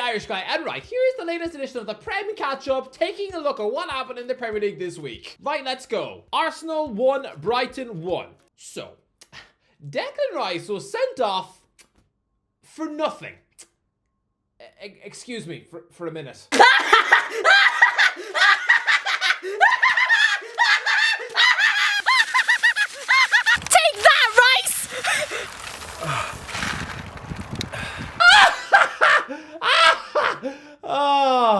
Irish Guy, and right, here is the latest edition of the Prem Catch-Up, taking a look at what happened in the Premier League this week. Right, let's go. Arsenal 1, Brighton 1. So, Declan Rice was sent off for nothing. Excuse me for a minute.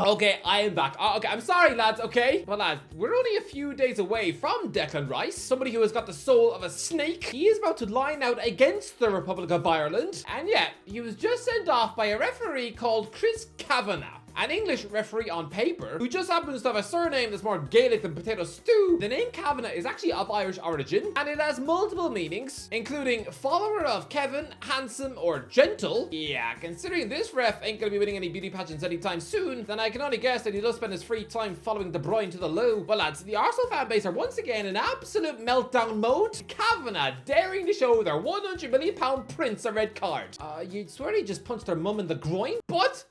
Okay, I am back. Okay, I'm sorry, lads, okay? But lads, we're only a few days away from Declan Rice, somebody who has got the soul of a snake. He is about to line out against the Republic of Ireland. And yet, he was just sent off by a referee called Chris Kavanagh. An English referee on paper, who just happens to have a surname that's more Gaelic than potato stew. The name Kavanagh is actually of Irish origin, and it has multiple meanings, including follower of Kevin, handsome, or gentle. Yeah, considering this ref ain't gonna be winning any beauty pageants anytime soon, then I can only guess that he does spend his free time following De Bruyne to the loo. Well lads, the Arsenal fan base are once again in absolute meltdown mode. Kavanagh daring to show their £100 million prince a red card. You'd swear he just punched their mum in the groin? But,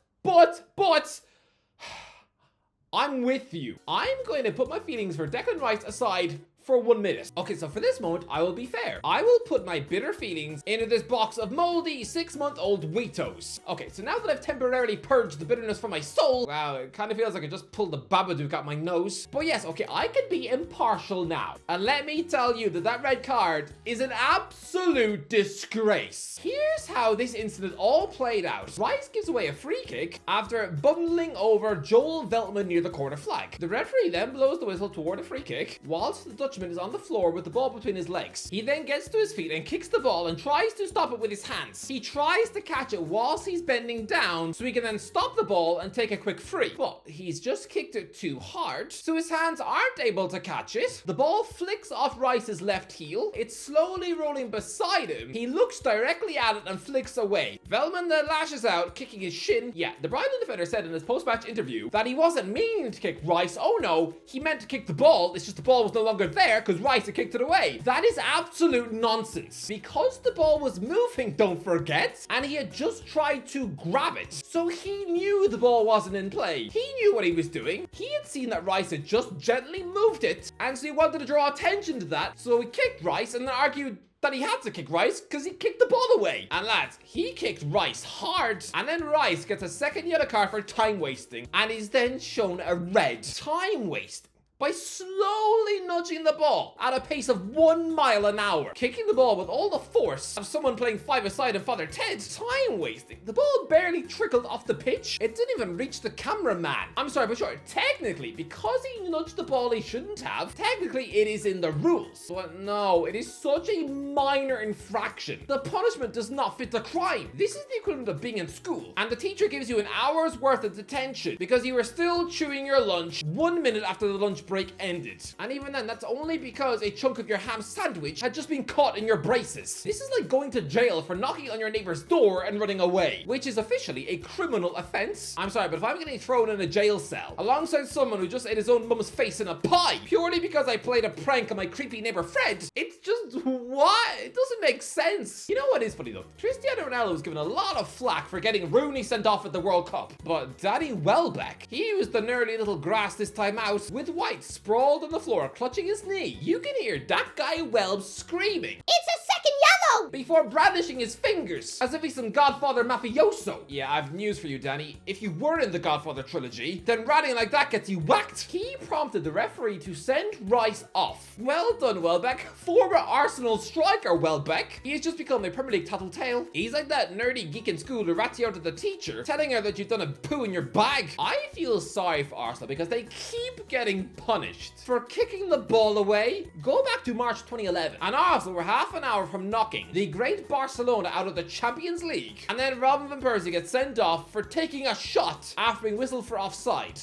I'm with you. I'm going to put my feelings for Declan Rice aside for 1 minute. Okay, so for this moment, I will be fair. I will put my bitter feelings into this box of moldy 6-month-old Wheatos. Okay, so now that I've temporarily purged the bitterness from my soul, wow, it kind of feels like I just pulled the Babadook out my nose. But yes, okay, I can be impartial now. And let me tell you that that red card is an absolute disgrace. Here's how this incident all played out. Rice gives away a free kick after bundling over Joel Veltman near the corner flag. The referee then blows the whistle toward a free kick, whilst the Dutchman is on the floor with the ball between his legs. He then gets to his feet and kicks the ball and tries to stop it with his hands. He tries to catch it whilst he's bending down so he can then stop the ball and take a quick free. But he's just kicked it too hard, so his hands aren't able to catch it. The ball flicks off Rice's left heel. It's slowly rolling beside him. He looks directly at it and flicks away. Veltman then lashes out, kicking his shin. Yeah, the Brighton defender said in his post-match interview that he wasn't meaning to kick Rice. Oh no, he meant to kick the ball. It's just the ball was no longer there because Rice had kicked it away. That is absolute nonsense. Because the ball was moving, don't forget, and he had just tried to grab it. So he knew the ball wasn't in play. He knew what he was doing. He had seen that Rice had just gently moved it, and so he wanted to draw attention to that. So he kicked Rice and then argued that he had to kick Rice because he kicked the ball away. And lads, he kicked Rice hard, and then Rice gets a second yellow card for time wasting, and is then shown a red. Time wasting by slowly nudging the ball at a pace of 1 mile an hour. Kicking the ball with all the force of someone playing five-a-side in Father Ted. Time wasting. The ball barely trickled off the pitch. It didn't even reach the cameraman. I'm sorry, but sure, technically, because he nudged the ball he shouldn't have, technically it is in the rules. But no, it is such a minor infraction. The punishment does not fit the crime. This is the equivalent of being in school, and the teacher gives you an hour's worth of detention because you were still chewing your lunch 1 minute after the lunch break ended. And even then, that's only because a chunk of your ham sandwich had just been caught in your braces. This is like going to jail for knocking on your neighbor's door and running away, which is officially a criminal offense. I'm sorry, but if I'm getting thrown in a jail cell alongside someone who just ate his own mum's face in a pie purely because I played a prank on my creepy neighbor Fred, it's just, what? It doesn't make sense. You know what is funny though? Cristiano Ronaldo was given a lot of flack for getting Rooney sent off at the World Cup, but Danny Welbeck, he was the nerdy little grass this time out, with White sprawled on the floor clutching his knee. You can hear that guy Welb screaming, "It's a second yellow!" before brandishing his fingers as if he's some Godfather mafioso. Yeah, I've news for you, Danny. If you were in the Godfather trilogy, then ranting like that gets you whacked. He prompted the referee to send Rice off. Well done, Welbeck. Former Arsenal striker Welbeck. He has just become a Premier League tattletale. He's like that nerdy geek in school who rats you out to the teacher, telling her that you've done a poo in your bag. I feel sorry for Arsenal because they keep getting punished for kicking the ball away. Go back to March 2011, and Arsenal were half an hour from knocking the great Barcelona out of the Champions League, and then Robin van Persie gets sent off for taking a shot after being whistled for offside.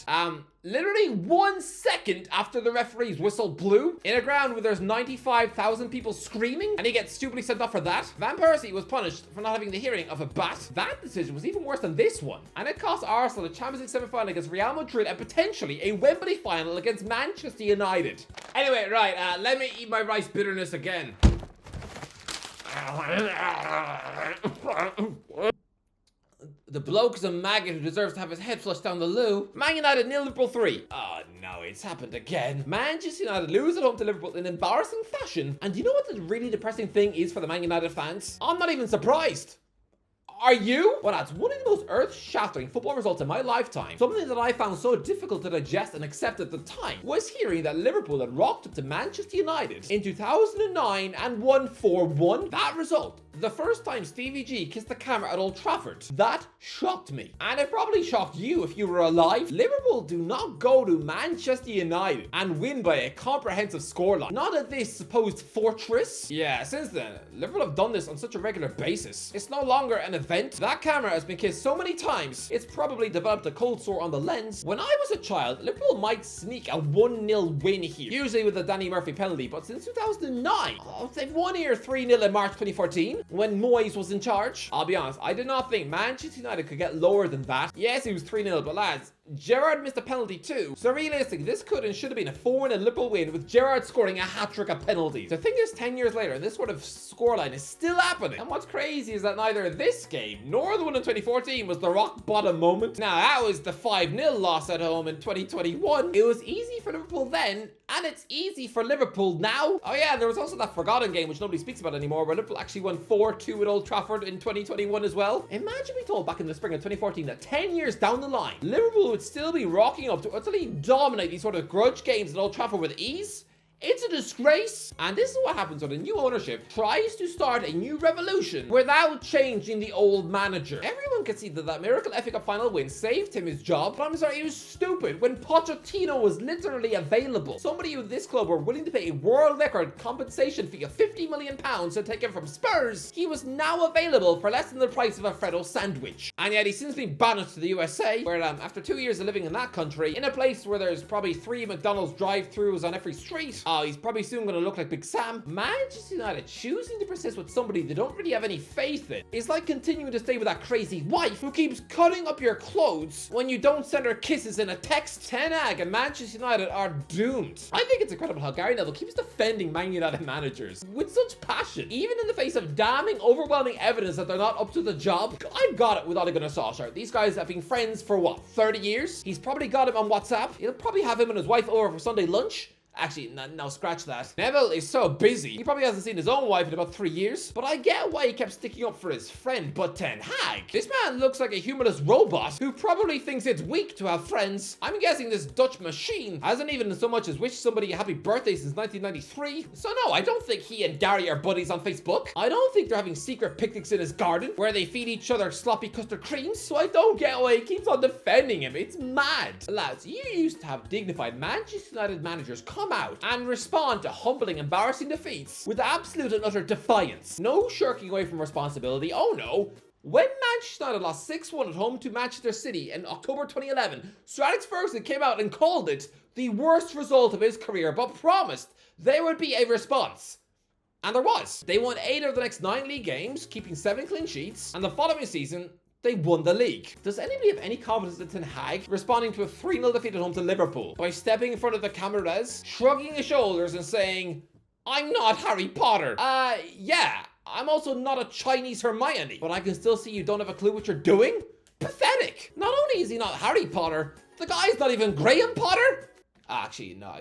Literally 1 second after the referee's whistle blew, in a ground where there's 95,000 people screaming, and he gets stupidly sent off for that. Van Persie was punished for not having the hearing of a bat. That decision was even worse than this one, and it cost Arsenal a Champions League semi-final against Real Madrid and potentially a Wembley final against Manchester United. Anyway, right, let me eat my rice bitterness again. The bloke is a maggot who deserves to have his head flushed down the loo. Man United nil, Liverpool 3. Oh no, it's happened again. Manchester United lose at home to Liverpool in embarrassing fashion. And you know what the really depressing thing is for the Man United fans? I'm not even surprised. Are you? Well, that's one of the most earth-shattering football results in my lifetime. Something that I found so difficult to digest and accept at the time was hearing that Liverpool had rocked up to Manchester United in 2009 and won 4-1. That result, the first time Stevie G kissed the camera at Old Trafford, that shocked me. And it probably shocked you if you were alive. Liverpool do not go to Manchester United and win by a comprehensive scoreline. Not at this supposed fortress. Yeah, since then, Liverpool have done this on such a regular basis. It's no longer an event. That camera has been kissed so many times, it's probably developed a cold sore on the lens. When I was a child, Liverpool might sneak a 1-0 win here, usually with a Danny Murphy penalty, but since 2009, they've won here 3-0 in March 2014, when Moyes was in charge. I'll be honest, I did not think Manchester United could get lower than that. Yes, it was 3-0, but lads, Gerrard missed a penalty too. So realistically, this could and should have been a 4-0 Liverpool win with Gerrard scoring a hat-trick of penalties. The thing is, 10 years later, this sort of scoreline is still happening. And what's crazy is that neither this game nor the one in 2014 was the rock bottom moment. Now, that was the 5-0 loss at home in 2021. It was easy for Liverpool then, and it's easy for Liverpool now. Oh yeah, there was also that forgotten game, which nobody speaks about anymore, where Liverpool actually won 4-2 at Old Trafford in 2021 as well. Imagine we told back in the spring of 2014 that 10 years down the line, Liverpool would still be rocking up to utterly dominate these sort of grudge games at Old Trafford with ease. It's a disgrace. And this is what happens when a new ownership tries to start a new revolution without changing the old manager. Everyone can see that that miracle FA Cup final win saved him his job, but I'm sorry, it was stupid when Pochettino was literally available. Somebody with this club were willing to pay a world record compensation fee of £50 million to take him from Spurs. He was now available for less than the price of a Freddo sandwich. And yet he's since been banished to the USA, where after 2 years of living in that country, in a place where there's probably 3 McDonald's drive-thrus on every street, he's probably soon going to look like Big Sam. Manchester United choosing to persist with somebody they don't really have any faith in is like continuing to stay with that crazy wife who keeps cutting up your clothes when you don't send her kisses in a text. Ten Hag and Manchester United are doomed. I think it's incredible how Gary Neville keeps defending Man United managers with such passion, even in the face of damning, overwhelming evidence that they're not up to the job. I've got it with Ole Gunnar Solskjaer. These guys have been friends for what, 30 years? He's probably got him on WhatsApp. He'll probably have him and his wife over for Sunday lunch. Actually, no, scratch that. Neville is so busy, he probably hasn't seen his own wife in about 3 years. But I get why he kept sticking up for his friend, but Ten Hag. This man looks like a humorless robot who probably thinks it's weak to have friends. I'm guessing this Dutch machine hasn't even so much as wished somebody a happy birthday since 1993. So no, I don't think he and Gary are buddies on Facebook. I don't think they're having secret picnics in his garden where they feed each other sloppy custard creams. So I don't get why he keeps on defending him. It's mad. Lads, you used to have dignified Manchester United managers come out and respond to humbling, embarrassing defeats with absolute and utter defiance. No shirking away from responsibility. Oh no. When Manchester United lost 6-1 at home to Manchester City in October 2011, Sir Alex Ferguson came out and called it the worst result of his career, but promised there would be a response. And there was. They won 8 of the next 9 league games, keeping 7 clean sheets, and the following season, they won the league. Does anybody have any confidence in Ten Hag responding to a 3-0 defeat at home to Liverpool by stepping in front of the cameras, shrugging his shoulders and saying, "I'm not Harry Potter. Yeah, I'm also not a Chinese Hermione, but I can still see you don't have a clue what you're doing"? Pathetic. Not only is he not Harry Potter, the guy's not even Graham Potter. Actually, no,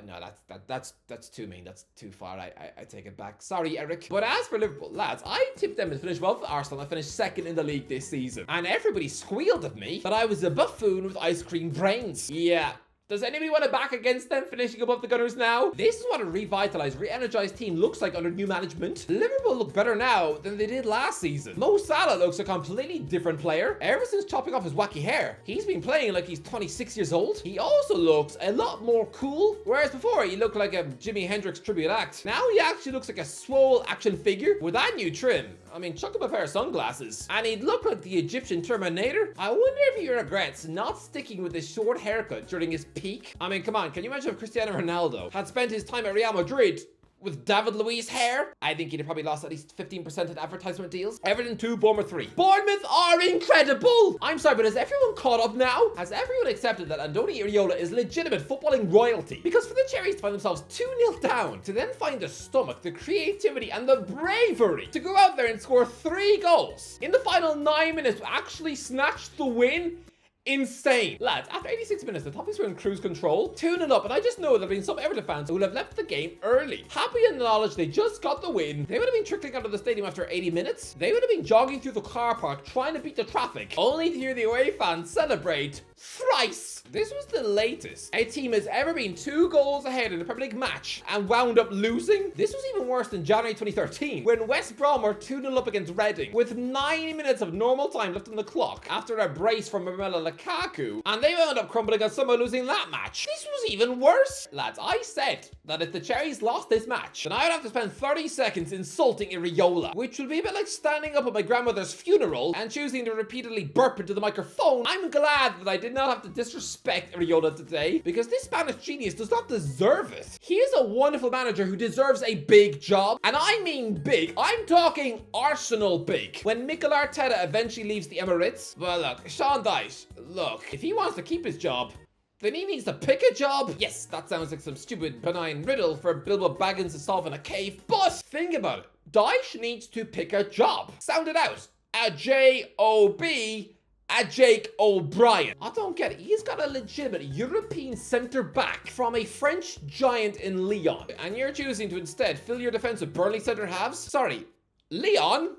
that's too mean. That's too far. I take it back. Sorry, Eric. But as for Liverpool, lads, I tipped them to finish well for Arsenal and finished second in the league this season. And everybody squealed at me that I was a buffoon with ice cream brains. Yeah. Does anybody want to back against them finishing above the Gunners now? This is what a revitalized, re-energized team looks like under new management. Liverpool look better now than they did last season. Mo Salah looks a completely different player. Ever since chopping off his wacky hair, he's been playing like he's 26 years old. He also looks a lot more cool, whereas before he looked like a Jimi Hendrix tribute act. Now he actually looks like a swole action figure with that new trim. I mean, chuck him a pair of sunglasses and he'd look like the Egyptian Terminator. I wonder if he regrets not sticking with his short haircut during his peak. I mean, come on, can you imagine if Cristiano Ronaldo had spent his time at Real Madrid with David Luiz hair. I think he'd have probably lost at least 15% in advertisement deals. Everton 2, Bournemouth 3. Bournemouth are incredible! I'm sorry, but has everyone caught up now? Has everyone accepted that Andoni Iraola is legitimate footballing royalty? Because for the Cherries to find themselves 2-0 down, to then find the stomach, the creativity, and the bravery to go out there and score 3 goals in the final 9 minutes to actually snatch the win, insane. Lads, after 86 minutes, the Toffees were in cruise control, 2-0 up, and I just know there have been some Everton fans who would have left the game early. Happy in the knowledge they just got the win. They would have been trickling out of the stadium after 80 minutes. They would have been jogging through the car park trying to beat the traffic, only to hear the away fans celebrate thrice. This was the latest a team has ever been 2 goals ahead in a Premier League match and wound up losing. This was even worse than January 2013 when West Brom were 2-0 up against Reading with 90 minutes of normal time left on the clock after a brace from Romelu Lukaku, and they wound up crumbling and somehow losing that match. This was even worse. Lads, I said that if the Cherries lost this match, then I would have to spend 30 seconds insulting Iraola, which would be a bit like standing up at my grandmother's funeral and choosing to repeatedly burp into the microphone. I'm glad that I did not have to disrespect Iraola today, because this Spanish genius does not deserve it. He is a wonderful manager who deserves a big job, and I mean big. I'm talking Arsenal big. When Mikel Arteta eventually leaves the Emirates, well, look, Sean Dyche, look, if he wants to keep his job, then he needs to pick a job. Yes, that sounds like some stupid, benign riddle for Bilbo Baggins to solve in a cave, but think about it. Dyche needs to pick a job. Sound it out. A J-O-B, a Jake O'Brien. I don't get it. He's got a legitimate European centre-back from a French giant in Lyon, and you're choosing to instead fill your defence with Burnley centre-halves? Sorry, Lyon?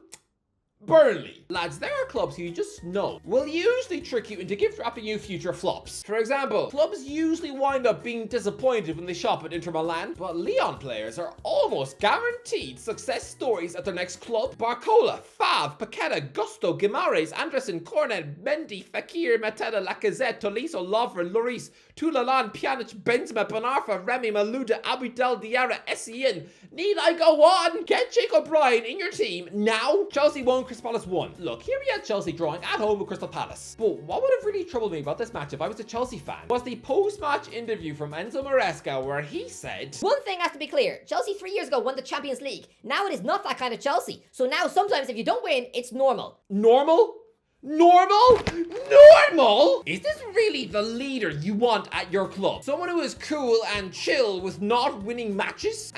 Burnley. Lads, there are clubs who you just know will usually trick you into gift-wrapping you future flops. For example, clubs usually wind up being disappointed when they shop at Inter Milan, but Lyon players are almost guaranteed success stories at their next club. Barcola, Fav, Paqueta, Gusto, Guimaraes, Anderson, Cornet, Mendy, Fekir, Mateta, Lacazette, Tolisso, Lovren, Lloris, Toulalan, Pjanic, Benzema, Bonarfa, Remy, Malouda, Abidal, Diarra, Essien. Need I go on? Get Jake O'Brien in your team now. Chelsea won, Crystal Palace won. Look, here we had Chelsea drawing at home with Crystal Palace. But what would have really troubled me about this match if I was a Chelsea fan was the post-match interview from Enzo Maresca where he said, "One thing has to be clear. Chelsea 3 years ago won the Champions League. Now it is not that kind of Chelsea. So now sometimes if you don't win, it's normal." Normal? Normal? Normal? Is this really the leader you want at your club? Someone who is cool and chill with not winning matches?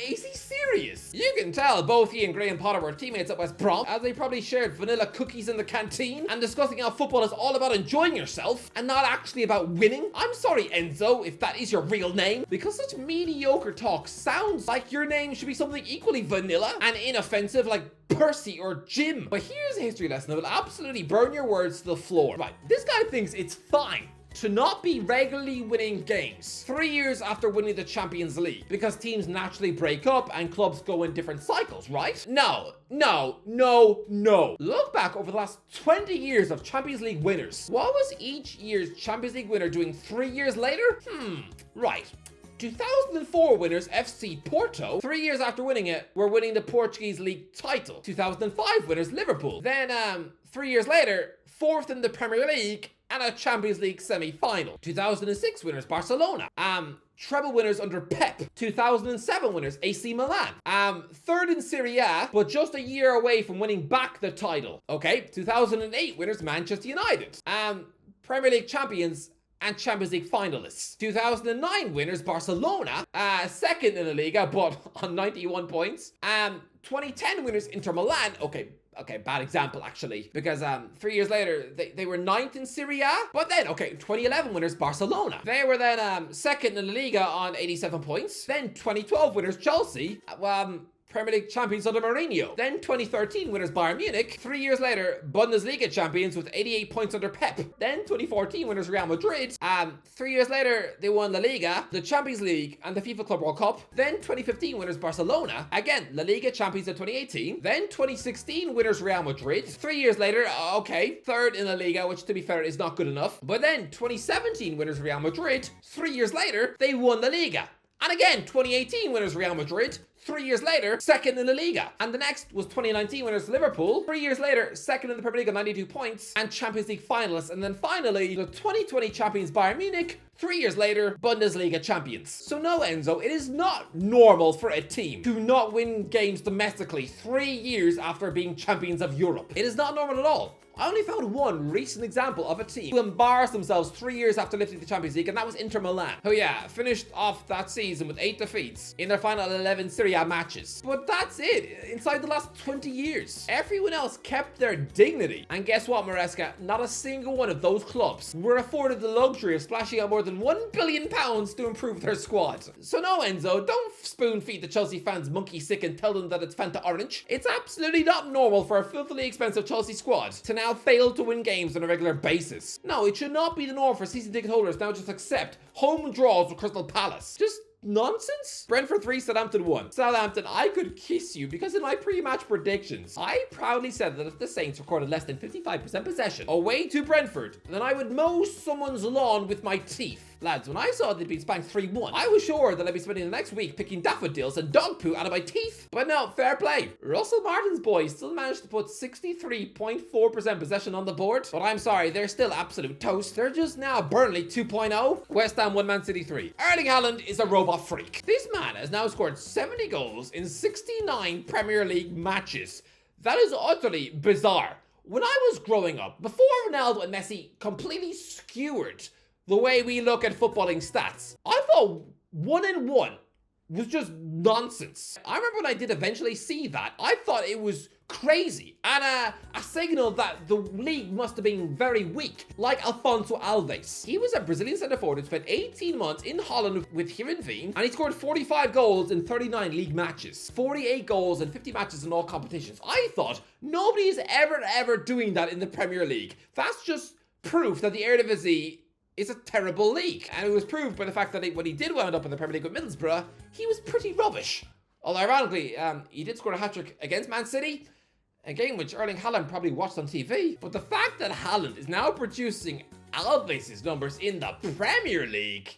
Is he serious? You can tell both he and Graham Potter were teammates at West Brom, as they probably shared vanilla cookies in the canteen and discussing how football is all about enjoying yourself and not actually about winning. I'm sorry, Enzo, if that is your real name, because such mediocre talk sounds like your name should be something equally vanilla and inoffensive like Percy or Jim. But here's a history lesson that will absolutely burn your words to the floor. Right, this guy thinks it's fine to not be regularly winning games 3 years after winning the Champions League because teams naturally break up and clubs go in different cycles, right? No. Look back over the last 20 years of Champions League winners. What was each year's Champions League winner doing 3 years later? Right. 2004 winners FC Porto, 3 years after winning it, were winning the Portuguese league title. 2005 winners Liverpool. Then 3 years later, 4th in the Premier League and a Champions League semi-final. 2006 winners Barcelona. Treble winners under Pep. 2007 winners AC Milan. 3rd in Serie A, but just a year away from winning back the title. Okay, 2008 winners Manchester United. Premier League champions and Champions League finalists. 2009 winners Barcelona, 2nd in the Liga, but on 91 points. 2010 winners Inter Milan. Okay, bad example actually, because 3 years later they were 9th in Serie A. But then 2011 winners Barcelona. They were then 2nd in the Liga on 87 points. Then 2012 winners Chelsea. Premier League champions under Mourinho. Then 2013 winners Bayern Munich. 3 years later, Bundesliga champions with 88 points under Pep. Then 2014 winners Real Madrid. 3 years later, they won La Liga, the Champions League, and the FIFA Club World Cup. Then 2015 winners Barcelona. Again, La Liga champions in 2018. Then 2016 winners Real Madrid. 3 years later, 3rd in La Liga, which to be fair is not good enough. But then 2017 winners Real Madrid. 3 years later, they won La Liga. And again, 2018 winners Real Madrid. 3 years later, second in La Liga. And the next was 2019 winners Liverpool. 3 years later, second in the Premier League on 92 points and Champions League finalists. And then finally, the 2020 champions Bayern Munich. 3 years later, Bundesliga champions. So no, Enzo, it is not normal for a team to not win games domestically 3 years after being champions of Europe. It is not normal at all. I only found one recent example of a team who embarrassed themselves 3 years after lifting the Champions League, and that was Inter Milan. Oh yeah, finished off that season with 8 defeats in their final 11 Serie A matches. But that's it, inside the last 20 years. Everyone else kept their dignity. And guess what, Maresca? Not a single one of those clubs were afforded the luxury of splashing out more than £1 billion to improve their squad. So no, Enzo, don't spoon feed the Chelsea fans monkey sick and tell them that it's Fanta Orange. It's absolutely not normal for a filthily expensive Chelsea squad to now fail to win games on a regular basis. No, it should not be the norm for season ticket holders now just accept home draws with Crystal Palace. Just nonsense. Brentford 3, Southampton 1. Southampton, I could kiss you because in my pre-match predictions, I proudly said that if the Saints recorded less than 55% possession away to Brentford, then I would mow someone's lawn with my teeth. Lads, when I saw they'd been spanked 3-1, I was sure that I'd be spending the next week picking daffodils and dog poo out of my teeth. But no, fair play. Russell Martin's boys still managed to put 63.4% possession on the board. But I'm sorry, they're still absolute toast. They're just now Burnley 2.0. West Ham 1, Man City 3. Erling Haaland is a robot freak. This man has now scored 70 goals in 69 Premier League matches. That is utterly bizarre. When I was growing up, before Ronaldo and Messi completely skewered the way we look at footballing stats, I thought 1-1 was just nonsense. I remember when I did eventually see that, I thought it was crazy and a signal that the league must have been very weak, like Alfonso Alves. He was a Brazilian centre forward who spent 18 months in Holland with Heerenveen, and he scored 45 goals in 39 league matches, 48 goals in 50 matches in all competitions. I thought nobody is ever doing that in the Premier League. That's just proof that the Eredivisie is a terrible league. And it was proved by the fact that when he did wound up in the Premier League with Middlesbrough, he was pretty rubbish. Although ironically, he did score a hat-trick against Man City, a game which Erling Haaland probably watched on TV. But the fact that Haaland is now producing Alves' numbers in the Premier League,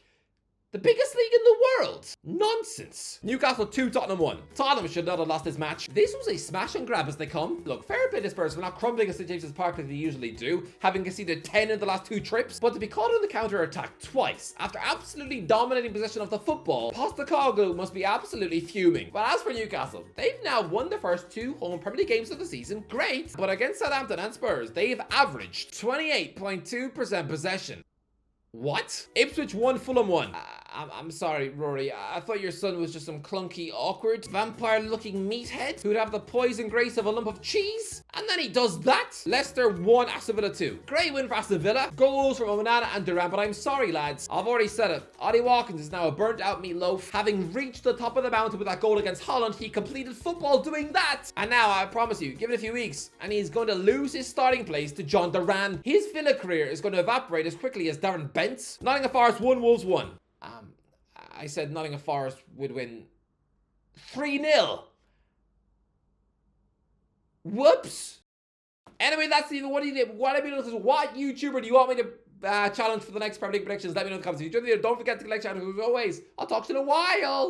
the biggest league in the world. Nonsense. Newcastle 2, Tottenham 1. Tottenham should not have lost this match. This was a smash and grab as they come. Look, fair play to Spurs for not crumbling at St James's Park like they usually do, having conceded 10 in the last 2 trips. But to be caught on the counter-attack twice, after absolutely dominating possession of the football, Postecoglou must be absolutely fuming. But as for Newcastle, they've now won the first 2 home Premier League games of the season. Great. But against Southampton and Spurs, they've averaged 28.2% possession. What? Ipswich 1, Fulham 1. I'm sorry, Rory. I thought your son was just some clunky, awkward, vampire-looking meathead who'd have the poison grace of a lump of cheese. And then he does that. Leicester 1, Aston Villa 2. Great win for Aston Villa. Goals from Onana and Duran, but I'm sorry, lads. I've already said it. Ollie Watkins is now a burnt-out meatloaf. Having reached the top of the mountain with that goal against Holland, he completed football doing that. And now, I promise you, give it a few weeks, and he's going to lose his starting place to John Duran. His Villa career is going to evaporate as quickly as Darren Bent's. Nottingham Forest 1, Wolves 1. I said Nottingham Forest would win 3-0. Whoops. Anyway, that's even what YouTuber do you want me to challenge for the next Premier League predictions? Let me know in the comments. If you enjoyed the video, don't forget to like, channel. As always, I'll talk to you in a while.